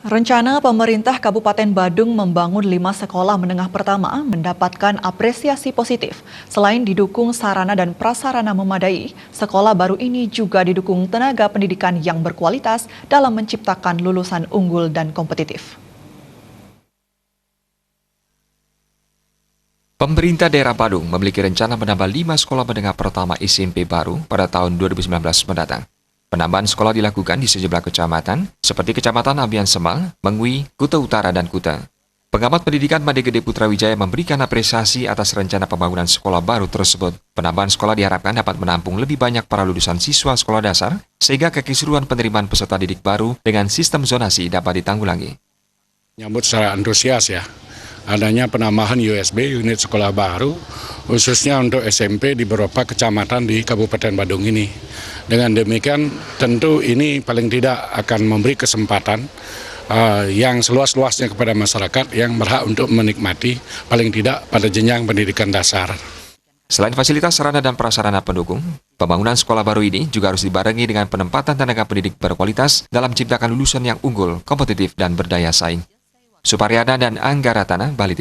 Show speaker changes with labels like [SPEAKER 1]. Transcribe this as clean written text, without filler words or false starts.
[SPEAKER 1] Rencana pemerintah Kabupaten Badung membangun 5 sekolah menengah pertama mendapatkan apresiasi positif. Selain didukung sarana dan prasarana memadai, sekolah baru ini juga didukung tenaga pendidikan yang berkualitas dalam menciptakan lulusan unggul dan kompetitif.
[SPEAKER 2] Pemerintah daerah Badung memiliki rencana menambah 5 sekolah menengah pertama SMP baru pada tahun 2019 mendatang. Penambahan sekolah dilakukan di sejumlah kecamatan, seperti Kecamatan Ambian Semal, Mengwi, Kuta Utara, dan Kuta. Pengamat pendidikan Made Gede Putra Wijaya memberikan apresiasi atas rencana pembangunan sekolah baru tersebut. Penambahan sekolah diharapkan dapat menampung lebih banyak para lulusan siswa sekolah dasar, sehingga keseluruhan penerimaan peserta didik baru dengan sistem zonasi dapat ditanggulangi.
[SPEAKER 3] Nyambut secara antusias ya, adanya penambahan USB unit sekolah baru, khususnya untuk SMP di beberapa kecamatan di Kabupaten Badung ini. Dengan demikian tentu ini paling tidak akan memberi kesempatan yang seluas-luasnya kepada masyarakat yang berhak untuk menikmati paling tidak pada jenjang pendidikan dasar.
[SPEAKER 2] Selain fasilitas sarana dan prasarana pendukung, pembangunan sekolah baru ini juga harus dibarengi dengan penempatan tenaga pendidik berkualitas dalam menciptakan lulusan yang unggul, kompetitif, dan berdaya saing. Suparyana dan Anggaratana, Bali.